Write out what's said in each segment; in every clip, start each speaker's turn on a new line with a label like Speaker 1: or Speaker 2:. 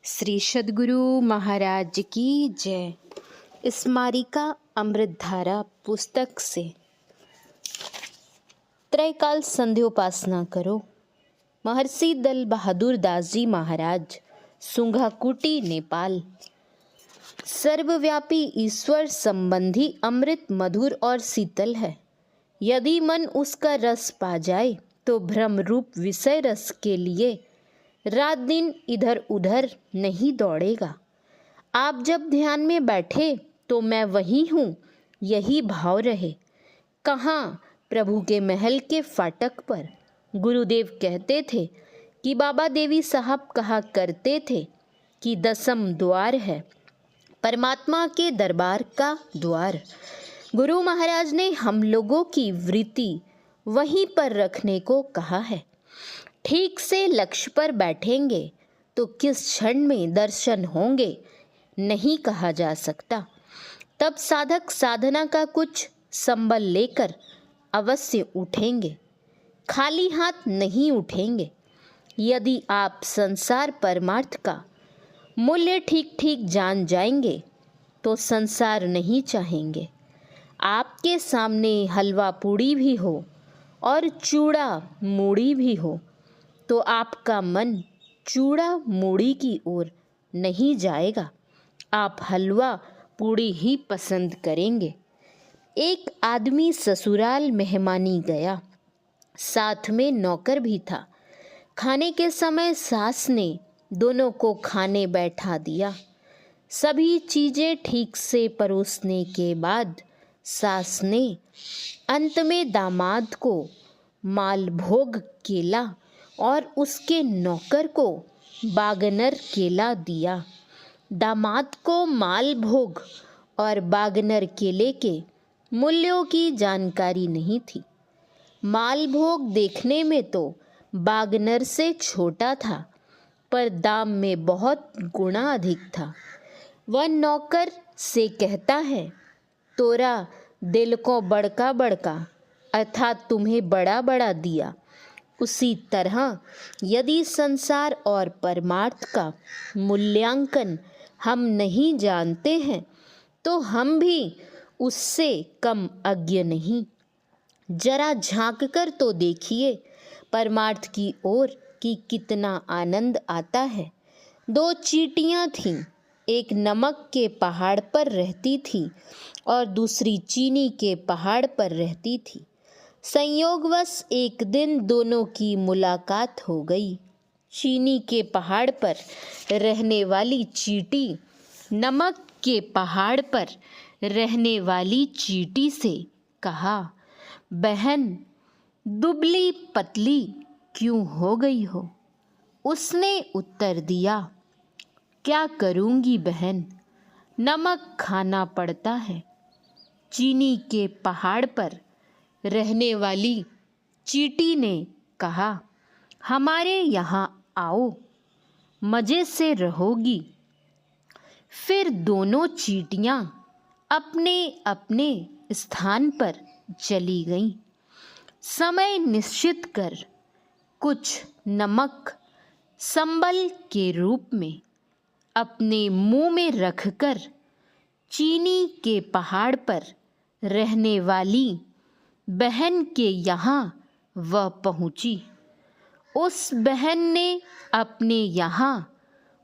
Speaker 1: श्री सद्गुरु महाराज की जय। स्मारिका अमृतधारा पुस्तक से त्रैकाल संध्योपासना करो। महर्षि दल बहादुर दास जी महाराज, सुंघाकुटी, नेपाल। सर्वव्यापी ईश्वर संबंधी अमृत मधुर और शीतल है। यदि मन उसका रस पा जाए तो भ्रम रूप विषय रस के लिए रात दिन इधर उधर नहीं दौड़ेगा। आप जब ध्यान में बैठे तो मैं वही हूँ, यही भाव रहे। कहाँ? प्रभु के महल के फाटक पर। गुरुदेव कहते थे कि बाबा देवी साहब कहा करते थे कि दसम द्वार है परमात्मा के दरबार का द्वार। गुरु महाराज ने हम लोगों की वृत्ति वहीं पर रखने को कहा है। ठीक से लक्ष्य पर बैठेंगे तो किस क्षण में दर्शन होंगे नहीं कहा जा सकता। तब साधक साधना का कुछ संबल लेकर अवश्य उठेंगे, खाली हाथ नहीं उठेंगे। यदि आप संसार परमार्थ का मूल्य ठीक ठीक जान जाएंगे तो संसार नहीं चाहेंगे। आपके सामने हलवा पूड़ी भी हो और चूड़ा मूड़ी भी हो तो आपका मन चूड़ा मूड़ी की ओर नहीं जाएगा, आप हलवा पूड़ी ही पसंद करेंगे। एक आदमी ससुराल मेहमानी गया, साथ में नौकर भी था। खाने के समय सास ने दोनों को खाने बैठा दिया। सभी चीज़ें ठीक से परोसने के बाद सास ने अंत में दामाद को मालभोग केला और उसके नौकर को बागनर केला दिया। दामाद को मालभोग और बागनर केले के मूल्यों की जानकारी नहीं थी। मालभोग देखने में तो बागनर से छोटा था, पर दाम में बहुत गुना अधिक था। वह नौकर से कहता है, तोरा दिल को बड़का बड़का, अर्थात तुम्हें बड़ा बड़ा दिया। उसी तरह यदि संसार और परमार्थ का मूल्यांकन हम नहीं जानते हैं तो हम भी उससे कम अज्ञ नहीं। जरा झांक कर तो देखिए परमार्थ की ओर कि कितना आनंद आता है। दो चींटियां थीं, एक नमक के पहाड़ पर रहती थी और दूसरी चीनी के पहाड़ पर रहती थी। संयोगवश एक दिन दोनों की मुलाकात हो गई। चीनी के पहाड़ पर रहने वाली चींटी नमक के पहाड़ पर रहने वाली चींटी से कहा, बहन दुबली पतली क्यों हो गई हो? उसने उत्तर दिया, क्या करूँगी बहन, नमक खाना पड़ता है। चीनी के पहाड़ पर रहने वाली चींटी ने कहा, हमारे यहाँ आओ, मज़े से रहोगी। फिर दोनों चींटियाँ अपने अपने स्थान पर चली गईं। समय निश्चित कर कुछ नमक संबल के रूप में अपने मुंह में रखकर चीनी के पहाड़ पर रहने वाली बहन के यहाँ वह पहुँची। उस बहन ने अपने यहाँ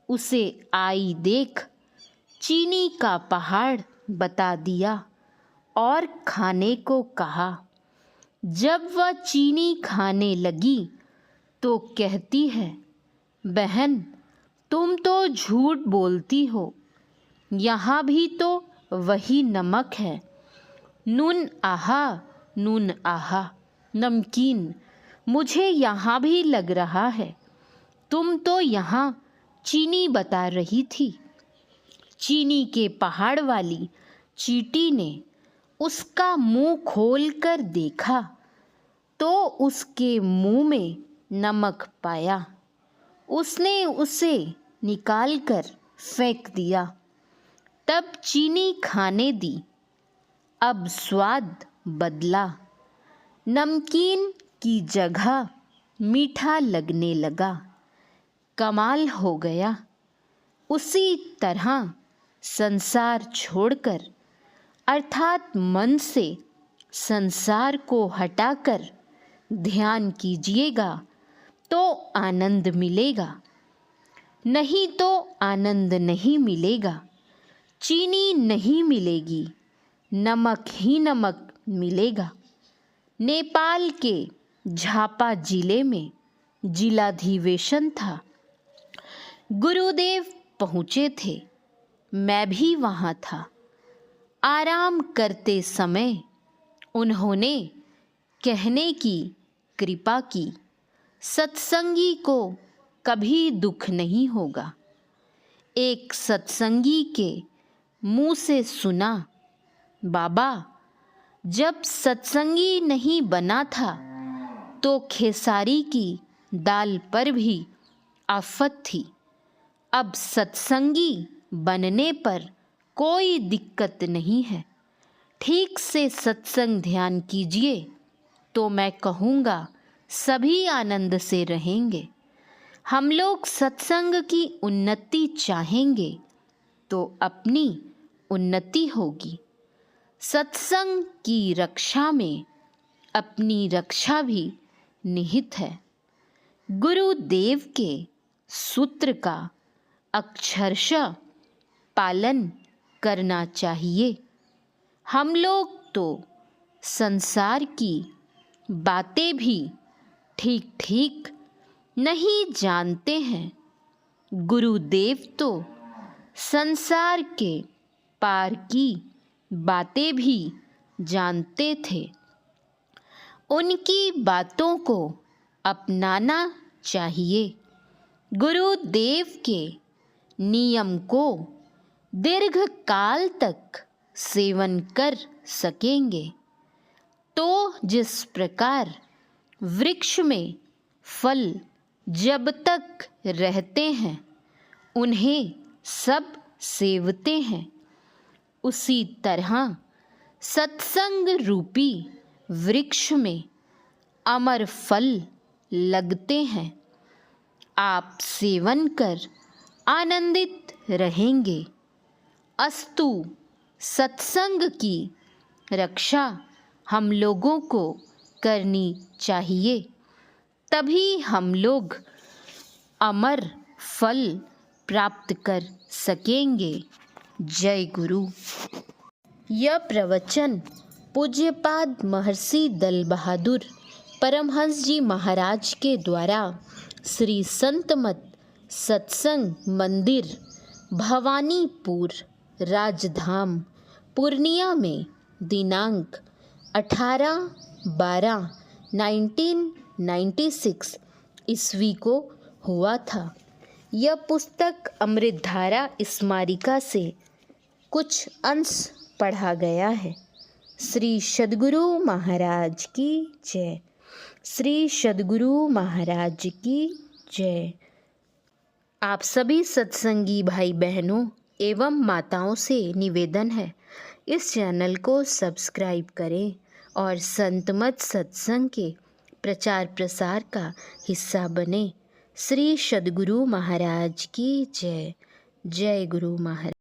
Speaker 1: उसे आई देख चीनी का पहाड़ बता दिया और खाने को कहा। जब वह चीनी खाने लगी तो कहती है, बहन तुम तो झूठ बोलती हो, यहाँ भी तो वही नमक है। नून आहा नमकीन मुझे यहाँ भी लग रहा है, तुम तो यहाँ चीनी बता रही थी। चीनी के पहाड़ वाली चींटी ने उसका मुंह खोल कर देखा तो उसके मुंह में नमक पाया। उसने उसे निकाल कर फेंक दिया। तब चीनी खाने दी। अब स्वाद बदला, नमकीन की जगह मीठा लगने लगा। कमाल हो गया। उसी तरह संसार छोड़कर अर्थात मन से संसार को हटाकर ध्यान कीजिएगा तो आनंद मिलेगा, नहीं तो आनंद नहीं मिलेगा। चीनी नहीं मिलेगी, नमक ही नमक मिलेगा। नेपाल के झापा जिले में जिलाधिवेशन था। गुरुदेव पहुँचे थे, मैं भी वहाँ था। आराम करते समय उन्होंने कहने की कृपा की, सत्संगी को कभी दुख नहीं होगा। एक सत्संगी के मुँह से सुना, बाबा जब सत्संगी नहीं बना था तो खेसारी की दाल पर भी आफत थी, अब सत्संगी बनने पर कोई दिक्कत नहीं है। ठीक से सत्संग ध्यान कीजिए तो मैं कहूँगा सभी आनंद से रहेंगे। हम लोग सत्संग की उन्नति चाहेंगे तो अपनी उन्नति होगी। सत्संग की रक्षा में अपनी रक्षा भी निहित है। गुरुदेव के सूत्र का अक्षरशः पालन करना चाहिए। हम लोग तो संसार की बातें भी ठीक ठीक नहीं जानते हैं। गुरुदेव तो संसार के पार की बातें भी जानते थे। उनकी बातों को अपनाना चाहिए। गुरुदेव के नियम को दीर्घ काल तक सेवन कर सकेंगे तो जिस प्रकार वृक्ष में फल जब तक रहते हैं उन्हें सब सेवते हैं, उसी तरह सत्संग रूपी वृक्ष में अमर फल लगते हैं। आप सेवन कर आनंदित रहेंगे। अस्तु सत्संग की रक्षा हम लोगों को करनी चाहिए, तभी हम लोग अमर फल प्राप्त कर सकेंगे। जय गुरु। यह प्रवचन पूज्यपाद महर्षि दल बहादुर परमहंस जी महाराज के द्वारा श्री संतमत सत्संग मंदिर भवानीपुर राजधाम पूर्णिया में दिनांक 18/12/1996 ईस्वी को हुआ था। यह पुस्तक अमृतधारा स्मारिका से कुछ अंश पढ़ा गया है। श्री सद्गुरु महाराज की जय। श्री सद्गुरु महाराज की जय। आप सभी सत्संगी भाई बहनों एवं माताओं से निवेदन है, इस चैनल को सब्सक्राइब करें और संतमत सत्संग के प्रचार प्रसार का हिस्सा बने। श्री सद्गुरु महाराज की जय। जय गुरु महाराज।